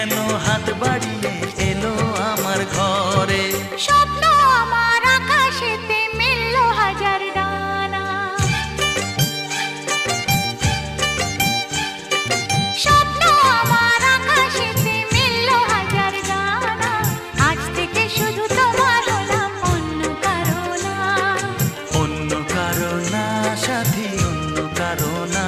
কেন হাত বাড়িয়ে এলো আমার ঘরে। স্বপ্ন আমার আকাশেতে মিলল হাজার ডানা, স্বপ্ন আমার আকাশেতে মিলল হাজার ডানা। আজ থেকে শুধু তোমার হলাম, অন্য কারো না। অন্য কারো না সাথী, অন্য কারো না।